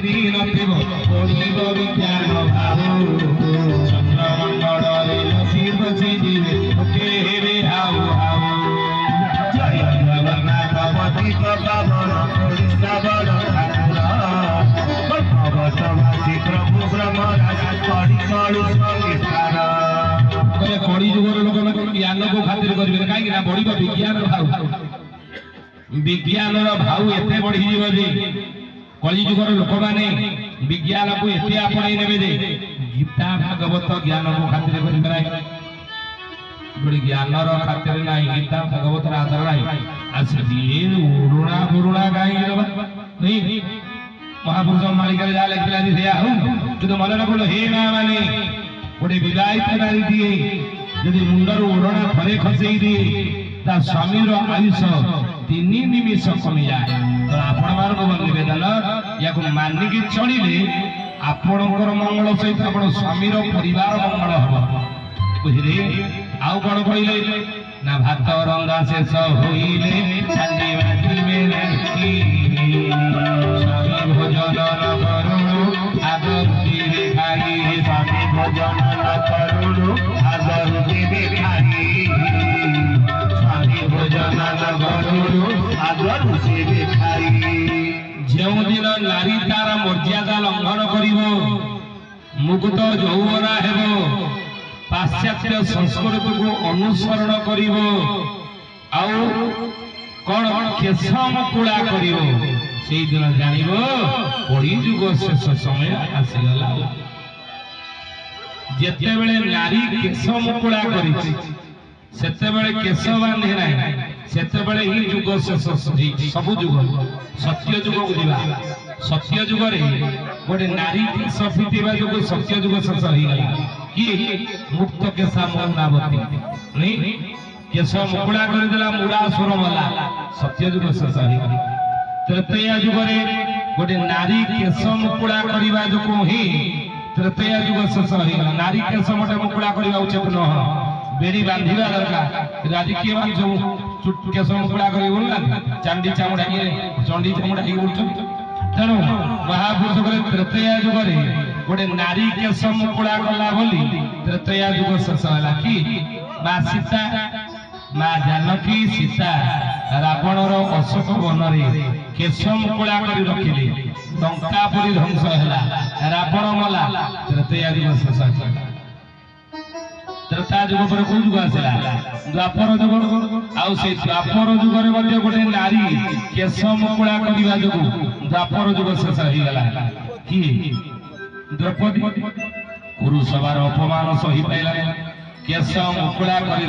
ଚାକିରି ନଥିବ ପଡ଼ିବ ବିଜ୍ଞାନ ଭାବ ଚନ୍ଦ୍ରମଣ୍ଡଳରେ ବସି ବସି ଯିବେ ଲୋକେ ହେବେ ହାଉ ହାଉ ଜୟ ଜଗନ୍ନାଥ ପତିତ ପାବନ ଓଡ଼ିଶା ବଡ଼ ଠାକୁର ଭଗବତବାସୀ ପ୍ରଭୁ ବ୍ରହ୍ମରାଜ କଳି କଳୁ ସଂସ୍କାର କଳି ଯୁଗର ଲୋକମାନେ ଜ୍ଞାନକୁ ଖାତିର କରିବେ କାହିଁକି ନା ବଢିବ ବିଜ୍ଞାନର ଭାଉ ବିଜ୍ଞାନର ଭାଉ ଏତେ ବଢିଯିବ ଯେ କଳି ଯୁଗର ଲୋକମାନେ ବିଜ୍ଞାନକୁ ଏତେ ଆପଣେଇ ନେବେ ଯେ ଗୀତା ଭାଗବତ ଜ୍ଞାନକୁ ଖାତିର କରିବେ ନାହିଁ ଗୋଟେ ଜ୍ଞାନର ଖାତିର ନାହିଁ ଗୀତା ଭାଗବତର ଆଦର ନାହିଁ ଆସିଛି ଉରୁଣା ପୁରୁଣା କାହିଁକି ଦେବା ମହାପୁରୁଷ ମାଳିକାରେ ଯାହା ଲେଖିଲା ସେଇଆ ହଉ କିନ୍ତୁ ମନେ ରଖୁନ ହେ ମା ମାନେ ଗୋଟେ ବିବାହିତ ନାରୀଟିଏ ଯଦି ମୁଣ୍ଡରୁ ଓଢ଼ଣା ଥରେ ଖସେଇ ଦିଏ ତା ସ୍ୱାମୀର ଆୟୁଷ 3 ନିମିଷ କମିଯାଏ ତ ଆପଣମାନଙ୍କୁ ନିବେଦନ ୟାକୁ ମାନିକି ଚଳିଲେ ଆପଣଙ୍କର ମଙ୍ଗଳ ସହିତ ଆପଣ ସ୍ୱାମୀର ପରିବାର ମଙ୍ଗଳ ହବ ବୁଝିଲେ ଆଉ କଣ କହିଲେ ନା ଭାତ ରନ୍ଧା ଶେଷ ହୋଇଲେ ଚାଲି ବାଜିବେ ନାହିଁ ସ୍ୱାମୀ ଭୋଜନ ନ କରୁଣୁ ଆଦରୁ ଦିବେ ଖାଇ ସ୍ୱାମୀ ଭୋଜନ ନ କରୁଣୁ ଆଦରୁ ଦିବେ ଖାଇ ସ୍ୱାମୀ ଭୋଜନ ନ କରୁଣୁ ଆଦରୁ ଦିବେ ଖାଇ ଯେଉଁଦିନ ନାରୀ ତାର ମର୍ଯ୍ୟାଦା ଲଙ୍ଘନ କରିବ ମୁକ୍ତ ଯୌବନା ହେବ ପାଶ୍ଚାତ୍ୟ ସଂସ୍କୃତିକୁ ଅନୁସରଣ କରିବ ଆଉ କଣ କେଶ ମୁକୁଳା କରିବ ସେଇଦିନ ଜାଣିବ କଳିଯୁଗ ଶେଷ ସମୟ ଆସିଗଲା ଯେତେବେଳେ ନାରୀ କେଶ ମୁକୁଳା କରିଛି ସେତେବେଳେ କେଶ ବାନ୍ଧି ନାହିଁ ସେତେବେଳେ ହିଁ ଯୁଗ ଶେଷ ସବୁ ଯୁଗ ସତ୍ୟ ଯୁଗକୁ ଯିବା ସତ୍ୟ ଯୁଗରେ ଗୋଟେ ନାରୀ କେଶ ଫିଟିବା ଯୋଗୁଁ ସତ୍ୟ ଯୁଗ ଶେଷ ହେଇଗଲା କିଏ ମୁକ୍ତ କେଶା ମୌନାବତୀ କେଶ ମୁକୁଳା କରିଦେଲା ମୁଳାସୁର ମଲା ସତ୍ୟ ଯୁଗ ଶେଷ ହେଇଗଲା ତ୍ରେତୟା ଯୁଗରେ ଗୋଟେ ନାରୀ କେଶ ମୁକୁଳା କରିବା ଯୋଗୁଁ ହିଁ ତ୍ରେତୟା ଯୁଗ ଶେଷ ହେଇଗଲା ନାରୀ କେଶ ମୋଟେ ମୁକୁଳା କରିବା ଉଚିତ ନୁହଁ ବେଡି ବାନ୍ଧିବା ଦରକାର ଆଜି କିଏ ସବୁ କେଶ ମୁକୁଳା କରି ବୁଲୁନାହାନ୍ତି ଚଣ୍ଡୀ ଚାମୁଡା ହେଇକି ବୁଲୁଛନ୍ତି ତେଣୁ ମହାପୁରୁଷ କହିଲେ ତ୍ରେତୟା ଯୁଗରେ ଗୋଟେ ନାରୀ କେଶ ମୁକୁଳା କଲା ବୋଲି ତ୍ରେତୟା ଯୁଗ ଶେଷ ହେଲା କି ମା ସୀତା ମା ଜାନକୀ ସୀତା ରାବଣର ଅଶୋକ ବନରେ କେଶ ମୁକୁଳା କରି ରଖିଲେ ଲଙ୍କା ପରି ଧ୍ୱଂସ ହେଲା ରାବଣ ମଲା ତ୍ରେତୟା ଯୁଗ ଶେଷ ହେଲା ତ୍ରେତା ଯୁଗ ପରେ କୋଉ ଯୁଗ ଆସିଲା ଦ୍ୱାପର ଯୁଗ ଆଉ ସେଇ ଦ୍ୱାପର ଯୁଗରେ ମଧ୍ୟ ଗୋଟେ ନାରୀ କେଶ ମୁକୁଳା କରିବା ଯୋଗୁଁ ଦ୍ୱାପର ଯୁଗ ଶେଷ ହେଇଗଲା କିଏ ଦ୍ରୌପଦୀ ପୁରୁଷବାର ଅପମାନ ସହି ପାଇଲା କେଶ ମୁକୁଳା କରି